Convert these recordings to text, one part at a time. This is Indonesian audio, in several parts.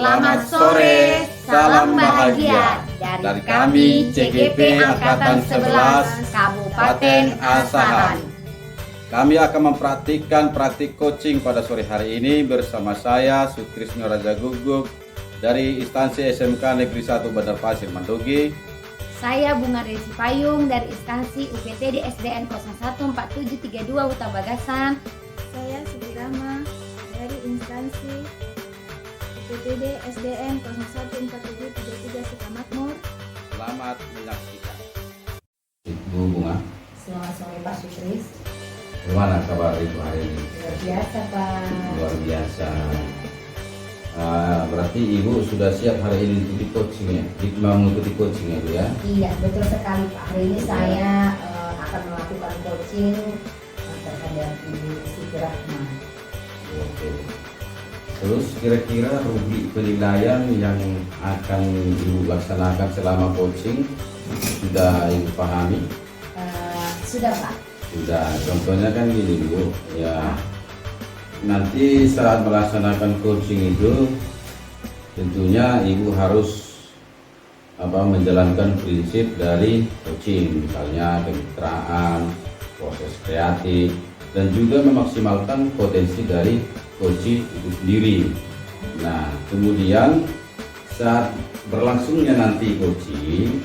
Selamat sore, salam bahagia dari kami CGP Angkatan 11 Kabupaten Asahan. Kami akan mempraktikkan praktik coaching pada sore hari ini bersama saya Sutrisno Raja Guguk dari instansi SMK Negeri 1 Bandar Pasir Mandogi. Saya Bunga Desi Payung dari instansi UPTD SDN 014732 Huta Bagasan. Saya Siti Rama dari instansi UPTD SDN 014733 Sukamakmur. Selamat menyaksikan. Bu Bunga, Selamat sore Pak Sutris. gimana kabar Ibu hari ini? Luar biasa Pak. Luar biasa. Berarti Ibu sudah siap hari ini untuk coachingnya, mengikuti coachingnya Bu ya? Iya betul sekali Pak. Hari ini saya akan melakukan coaching terhadap Ibu Siti Rahma. Oke. Terus kira-kira rugi penilaian yang akan Ibu laksanakan selama coaching sudah Ibu pahami? Sudah Pak. Sudah. Contohnya kan gini Bu, ya nanti saat melaksanakan coaching itu tentunya Ibu harus menjalankan prinsip dari coaching, misalnya kemitraan, proses kreatif, dan juga memaksimalkan potensi dari coaching itu sendiri. Nah, kemudian saat berlangsungnya nanti coaching,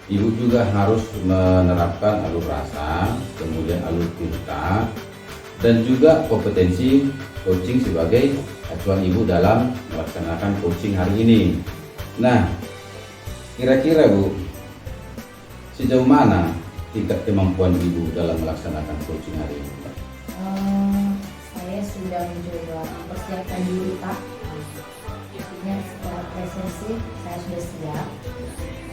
Ibu juga harus menerapkan alur rasa, kemudian alur tirta, dan juga kompetensi coaching sebagai acuan Ibu dalam melaksanakan coaching hari ini. Nah, kira-kira Bu, sejauh mana tingkat kemampuan Ibu dalam melaksanakan coaching hari ini? Saya sudah mencoba mempersiapkan diri Pak. Artinya secara presensi saya sudah siap.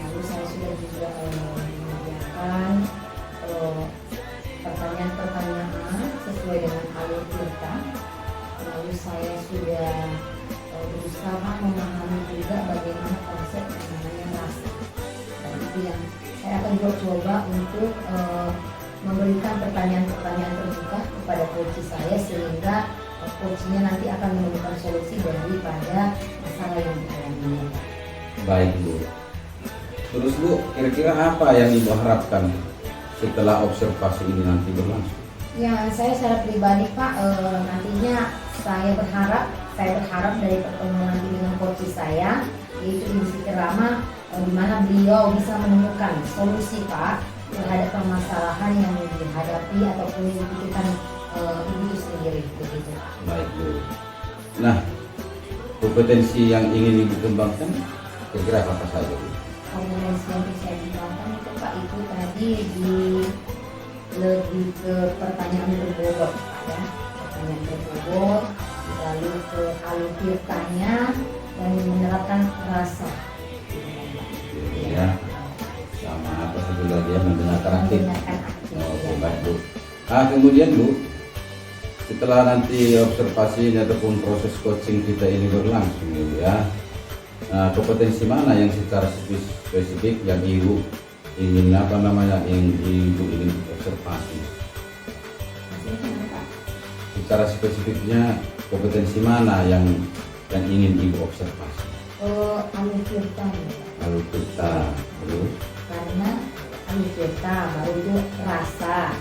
Lalu saya sudah juga mengerjakan pertanyaan-pertanyaan sesuai dengan alur kita. Lalu saya sudah berusaha memahami juga bagaimana konsep yang namanya rasa. Dan itu yang saya akan coba untuk memberikan pertanyaan-pertanyaan terbuka kepada coach saya sehingga coachnya nanti akan menemukan solusi daripada masalah yang dialami. Baik Bu. Terus Bu, kira-kira apa yang Ibu harapkan setelah observasi ini nanti berlangsung? Ya, saya secara pribadi Pak, nantinya saya berharap dari pertemuan nanti dengan coach saya, yaitu Ibu Siti Rama, di mana beliau bisa menemukan solusi Pak terhadap permasalahan yang dihadapi ataupun dipikirkan Ibu itu sendiri begitu. Baik Bu. Nah, kompetensi yang ingin Ibu kembangkan kira-kira apa saja Bu? Kompetensi yang bisa dikembangkan itu Pak, itu tadi lebih ke pertanyaan berbobot ya, pertanyaan berbobot, lalu ke alur tirtanya dan menerapkan rasa. Ya, sama apa satu lagi ya, mendengarkan aktif. Oke, baik Bu. Kemudian Bu, setelah nanti observasi ataupun proses coaching kita ini berlangsung ya, kompetensi mana yang secara spesifik yang Ibu ingin Ibu ingin observasi? Secara spesifiknya kompetensi mana yang ingin Ibu observasi? Alur tirta. Alur tirta, terus? Karena alur tirta baru itu rasa.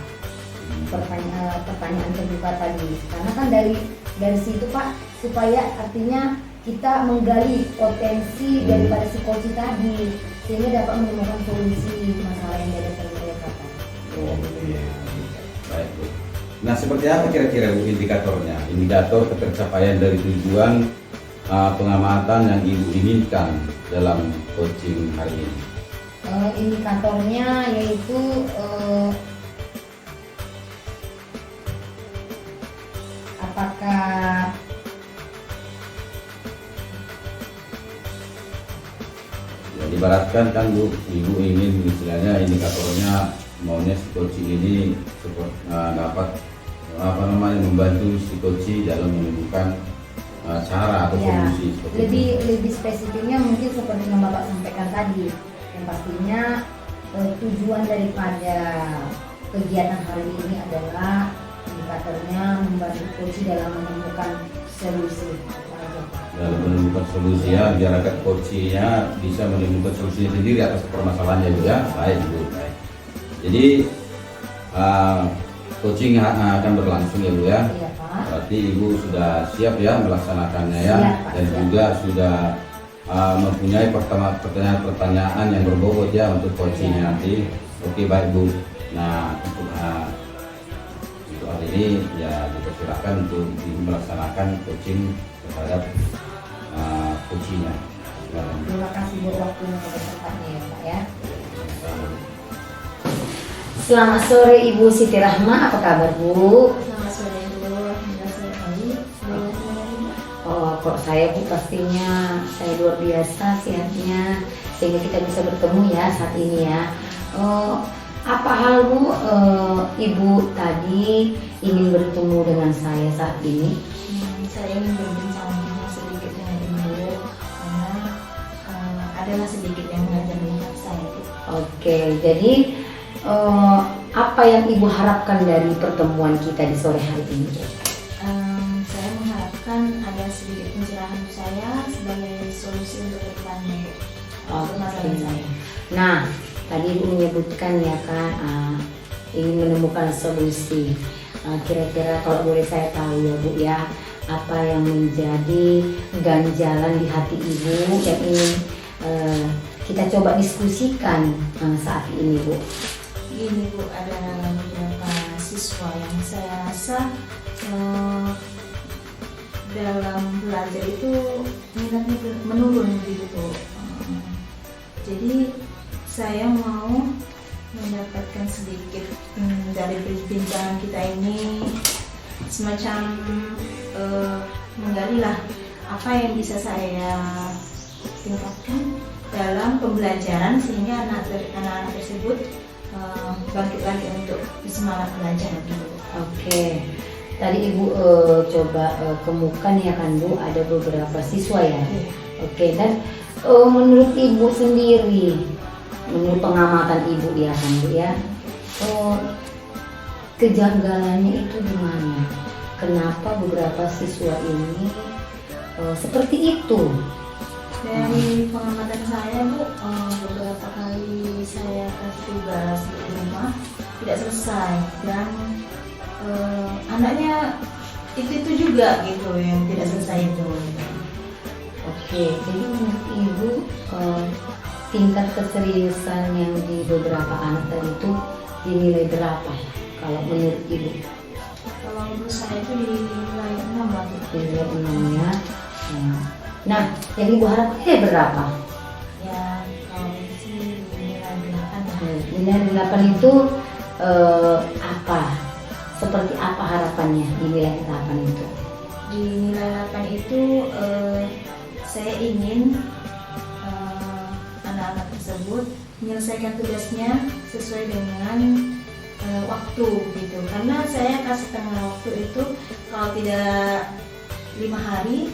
Pertanyaan terbuka tadi. Karena kan dari situ Pak, supaya artinya kita menggali potensi daripada si coach tadi sehingga dapat menemukan solusi masalah yang dihadapi oleh mereka. Oh iya, baik Bu. Nah, seperti apa kira-kira Bu indikatornya? Indikator ketercapaian dari tujuan pengamatan yang Ibu inginkan dalam coaching hari ini? Indikatornya yaitu apakah ya, diibaratkan kan Bu, Ibu ingin istilahnya indikatornya maunya si coaching ini dapat membantu si coaching dalam menemukan cara atau ya, solusi seperti lebih spesifiknya mungkin seperti yang Bapak sampaikan tadi, yang pastinya tujuan daripada kegiatan hari ini adalah indikatornya membantu coach dalam menemukan solusi. dalam menemukan solusi ya, biar agar coachnya bisa menemukan solusi sendiri atas permasalahannya juga. Baik Bu. Baik. Jadi coaching akan berlangsung ya Bu ya. Iya Pak. Berarti Ibu sudah siap ya melaksanakannya ya, Siap, Pak, dan siap. juga sudah mempunyai pertanyaan-pertanyaan yang berbobot ya untuk coachingnya nanti. Oke baik Bu. Nah untuk hari ini ya dipersilakan untuk Ibu melaksanakan coaching terhadap coachingnya. Silakan. Terima kasih Bu waktunya pada tempatnya ya Pak ya. Selamat sore Ibu Siti Rahma, apa kabar Bu? Selamat sore Bu, alhamdulillah saya baik. Oh, kok saya Bu pastinya saya luar biasa sehatnya sehingga kita bisa bertemu ya saat ini ya. Oh, apa hal Bu Ibu tadi ingin bertemu dengan saya saat ini? Saya ingin berbincang sedikit dengan Ibu karena adalah sedikit yang mengajar saya Bu. Oke, jadi apa yang Ibu harapkan dari pertemuan kita di sore hari ini? Saya mengharapkan ada sedikit pencerahan saya sebagai solusi untuk depannya Bu. Permasalahan saya. Nah, tadi Ibu menyebutkan ya kan ingin menemukan solusi. Kira-kira kalau boleh saya tahu ya Bu ya, apa yang menjadi ganjalan di hati Ibu yang ingin kita coba diskusikan saat ini Bu? Ini Bu, ada beberapa siswa yang saya rasa dalam belajar itu minatnya menurun gitu. Jadi saya mau mendapatkan sedikit dari perbincangan kita ini semacam menggalilah apa yang bisa saya tingkatkan dalam pembelajaran sehingga anak-anak tersebut bangkit lagi untuk semangat belajar gitu. Oke, tadi Ibu coba kemukan ya kan Bu, ada beberapa siswa ya. Iya. Oke, dan menurut Ibu sendiri, menurut pengamatan Ibu ya kan Bu ya, kejanggalannya itu di mana? Kenapa beberapa siswa ini seperti itu? Dari pengamatan saya Bu, beberapa kali saya kasih tugas di rumah tidak selesai dan anaknya itu juga gitu yang tidak selesai itu. Oke, jadi menurut Ibu tingkat keseriusan yang di beberapa anak tadi itu dinilai berapa ya? Kalau menurut Ibu? Kalau menurut saya itu dinilai 6 lah Bu. Dinilai 6 ya. Nah, yang Ibu harapkan berapa? Ya kalau sih dinilai 8 ya. Nilai 8 itu apa? Seperti apa harapannya di nilai 8 itu? Di nilai 8 itu saya ingin anak-anak tersebut menyelesaikan tugasnya sesuai dengan waktu gitu. Karena saya kasih tengah waktu itu kalau tidak 5 hari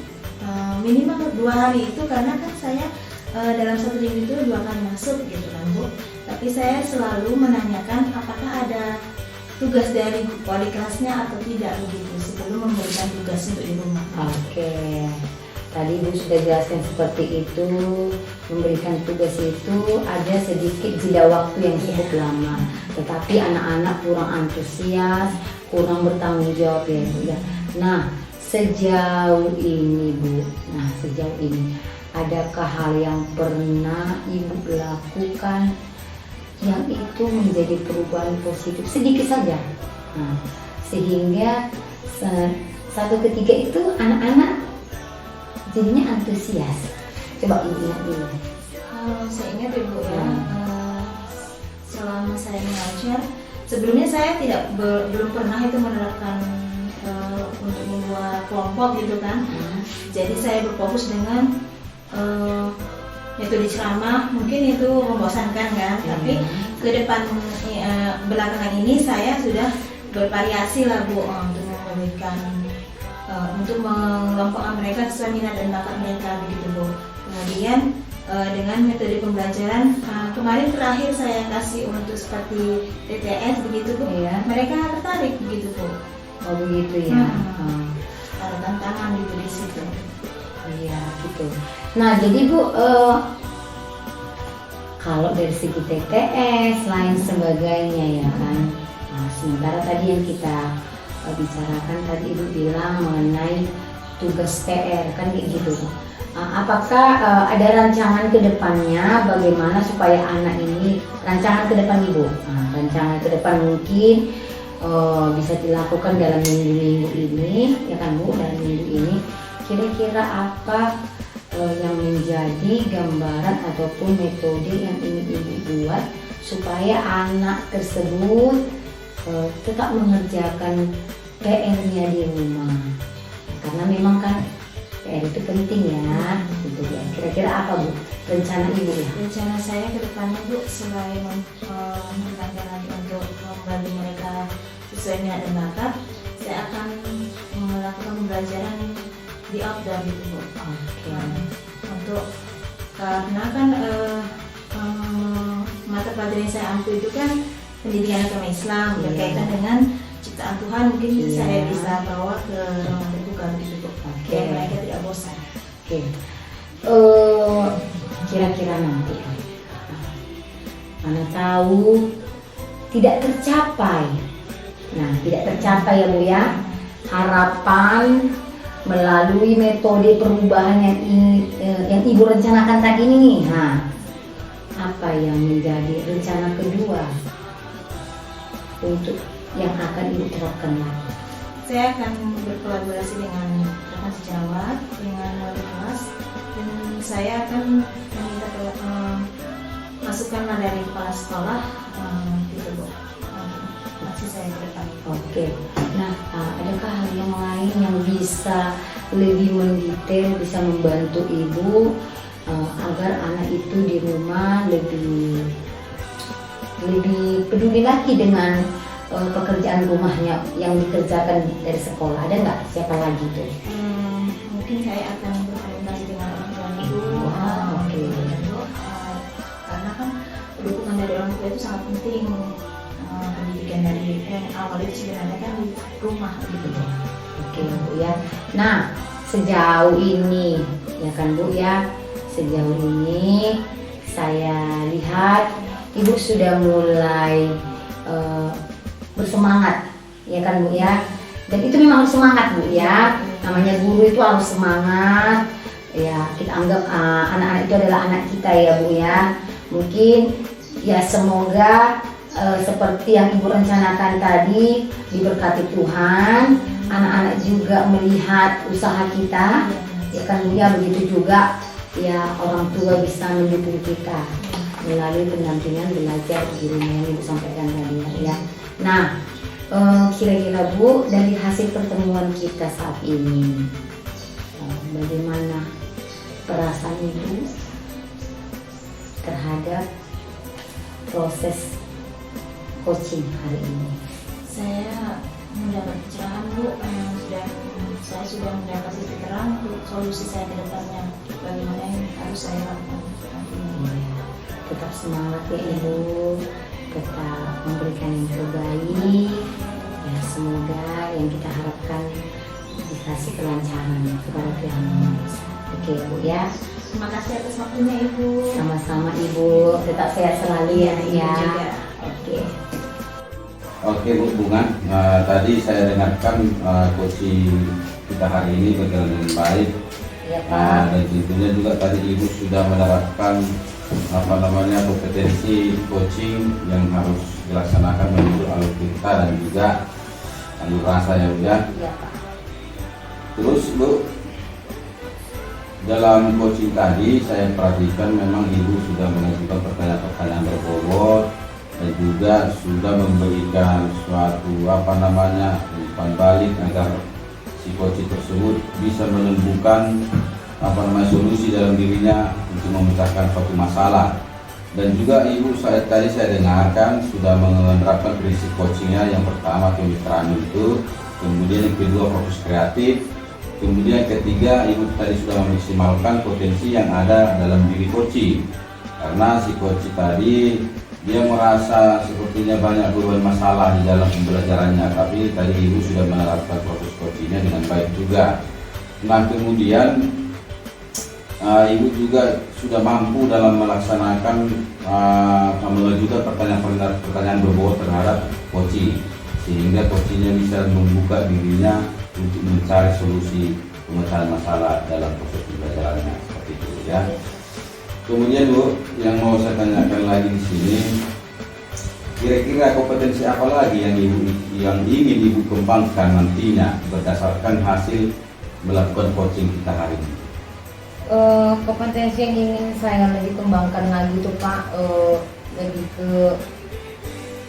minimal 2 hari itu karena kan saya dalam 1 minggu itu 2 kali masuk gitu kan Bu. Tapi saya selalu menanyakan apakah ada tugas dari wali kelasnya atau tidak begitu sebelum memberikan tugas untuk di rumah. Oke, tadi Ibu sudah jelaskan seperti itu. Memberikan tugas itu ada sedikit jeda waktu yang cukup lama, tetapi anak-anak kurang antusias, kurang bertanggung jawab ya Bu ya. Nah, sejauh ini Bu, adakah hal yang pernah Ibu lakukan yang itu menjadi perubahan positif sedikit saja, sehingga satu ketika itu anak-anak jadinya antusias? Coba Ibu ingat dulu. Saya ingat Ibu ya, selama saya mengajar sebelumnya saya belum pernah itu menerapkan untuk membuat kelompok gitu kan. Jadi saya berfokus dengan metode ceramah, mungkin itu membosankan kan, tapi ke depan belakangan ini saya sudah bervariasi lah Bu untuk memberikan untuk mengelompokkan mereka sesuai minat dan bakat mereka begitu Bu. Kemudian dengan metode pembelajaran kemarin terakhir saya kasih untuk seperti TTS begitu Bu, mereka tertarik begitu Bu. Oh begitu ya. Ada tantangan gitu di situ. Iya gitu. Nah jadi Bu, kalau dari segi TTS lain sebagainya ya kan. Nah, sementara tadi yang kita bicarakan tadi Ibu bilang mengenai tugas PR kan kayak gitu. Apakah ada rancangan ke depannya bagaimana supaya anak ini, rancangan ke depan Ibu? Rancangan ke depan mungkin bisa dilakukan dalam minggu-minggu ini ya kan Bu, dalam minggu ini kira-kira apa yang menjadi gambaran ataupun metode yang ingin Ibu buat supaya anak tersebut tetap mengerjakan PR-nya di rumah, karena memang kan PR itu penting ya, gitu ya. Kira-kira apa Bu rencana Ibu ya? Rencana saya ke depannya Bu, selain mengembangkan lagi untuk membantu mereka sesuai minat dan bakat, saya akan melakukan pembelajaran di outdoor gitu Bu. Untuk karena kan mata pelajaran yang saya ambil itu kan pendidikan agama Islam berkaitan dengan ciptaan Tuhan, mungkin saya bisa bawa ke ruang terbuka gitu Bu. Biar mereka tidak bosan. Kira-kira nanti mana tahu tidak tercapai. Nah, tidak tercapai ya Bu ya. Harapan melalui metode perubahan yang Ibu rencanakan tadi ini nih. Nah, apa yang menjadi rencana kedua untuk yang akan Ibu terapkan lagi? Saya akan berkolaborasi dengan rekan sejawat, dengan wali kelas, dan saya akan meminta masukan dari kepala sekolah gitu Bu. Masih saya ke depan. Oke. Nah, adakah hal yang lain yang bisa lebih mendetail, bisa membantu Ibu agar anak itu di rumah lebih peduli lagi dengan pekerjaan rumahnya yang dikerjakan dari sekolah? Ada nggak? Siapa lagi tuh? Mungkin saya akan berkomunikasi dengan orang tua Ibu. Karena kan dukungan dari orang tua itu sangat penting. Pendidikan dari awal itu sebenarnya kan di rumah gitu Bu. Oke Bu ya. Nah, sejauh ini ya kan Bu ya, sejauh ini saya lihat Ibu sudah mulai bersemangat ya kan Bu ya, dan itu memang harus semangat Bu ya, namanya guru itu harus semangat ya. Kita anggap anak-anak itu adalah anak kita ya Bu ya. Mungkin ya semoga seperti yang Ibu rencanakan tadi diberkati Tuhan, anak-anak juga melihat usaha kita ya kan Bu ya. Begitu juga ya orang tua bisa mendukung kita melalui pendampingan belajar di rumah yang Ibu sampaikan tadi ya. Nah, kira-kira Bu, dari hasil pertemuan kita saat ini, bagaimana perasaan Ibu terhadap proses coaching hari ini? Saya mendapat pencerahan Bu, saya sudah mendapat titik terang untuk solusi saya ke depannya, bagaimana yang harus saya lakukan nantinya. Tetap semangat ya Ibu, tetap memberikan yang terbaik ya. Semoga yang kita harapkan dikasih kelancaran kepada Tuhan Yang Maha Esa. Oke Bu ya. Terima kasih atas waktunya Ibu. Sama-sama Ibu, tetap sehat selalu ya. Oke Bu Bunga, tadi saya dengarkan coaching kita hari ini berjalan dengan baik. Ya Pak. Dan tentunya juga tadi Ibu sudah mendapatkan kompetensi coaching yang harus dilaksanakan menurut alur kita dan juga alur rasa ya Bu ya. Iya Pak. Terus Bu, dalam coaching tadi saya perhatikan memang Ibu sudah mengajukan pertanyaan-pertanyaan berbobot dan juga sudah memberikan suatu umpan balik agar si coaching tersebut bisa menemukan solusi dalam dirinya untuk memecahkan suatu masalah. Dan juga Ibu tadi saya dengarkan sudah menerapkan prinsip coachingnya. Yang pertama kemitraan itu, kemudian yang kedua fokus kreatif, kemudian yang ketiga Ibu tadi sudah memaksimalkan potensi yang ada dalam diri coaching. Karena si coaching tadi dia merasa sepertinya banyak beban masalah di dalam pembelajarannya, tapi tadi Ibu sudah menerapkan proses coachingnya dengan baik juga. Nah kemudian Ibu juga sudah mampu dalam melaksanakan mengajukan pertanyaan berbobot terhadap coaching, sehingga coachingnya bisa membuka dirinya untuk mencari solusi pemecahan masalah dalam proses pembelajarannya seperti itu ya. Kemudian Bu, yang mau saya tanyakan lagi di sini, kira-kira kompetensi apa lagi yang ingin Ibu kembangkan nantinya berdasarkan hasil melakukan coaching kita hari ini? Kompetensi yang ingin saya lebih kembangkan lagi itu Pak, lebih ke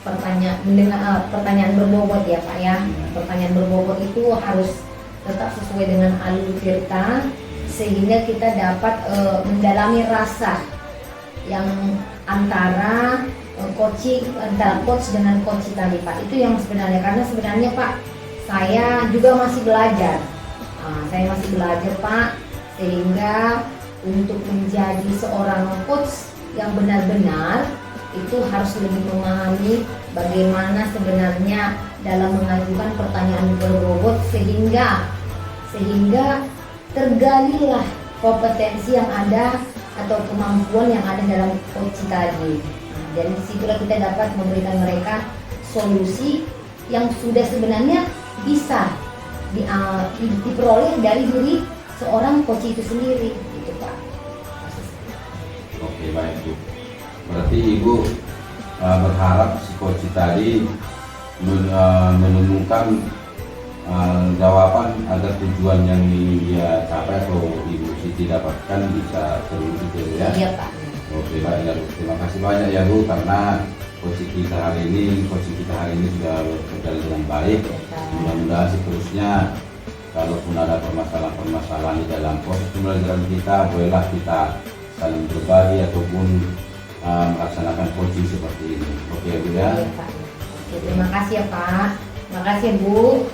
pertanyaan berbobot ya Pak ya. Pertanyaan berbobot itu harus tetap sesuai dengan alur cerita, sehingga kita dapat mendalami rasa yang antara coach dengan coach tadi Pak. Itu yang sebenarnya, karena sebenarnya Pak, saya juga masih belajar. Saya masih belajar Pak, sehingga untuk menjadi seorang coach yang benar-benar itu harus lebih memahami bagaimana sebenarnya dalam mengajukan pertanyaan berbobot, sehingga tergalilah kompetensi yang ada atau kemampuan yang ada dalam coach tadi. Dari situlah kita dapat memberikan mereka solusi yang sudah sebenarnya bisa diperoleh dari diri seorang coach itu sendiri, gitu Pak. Oke, baik Bu. Berarti Ibu berharap si coach tadi menemukan jawaban agar tujuan yang ingin dia capai atau Ibu Siti dapatkan bisa terwujud ya. Iya Pak. Oke, baik ya Bu. Terima kasih banyak ya Bu, karena coaching kita hari ini sudah berjalan dengan baik. Mudah-mudahan seterusnya kalaupun ada permasalahan di dalam proses pembelajaran kita, bolehlah kita saling berbagi ataupun melaksanakan coaching seperti ini. Oke Bu ya. Iya Pak. Oke, terima kasih ya Pak. Terima kasih Bu.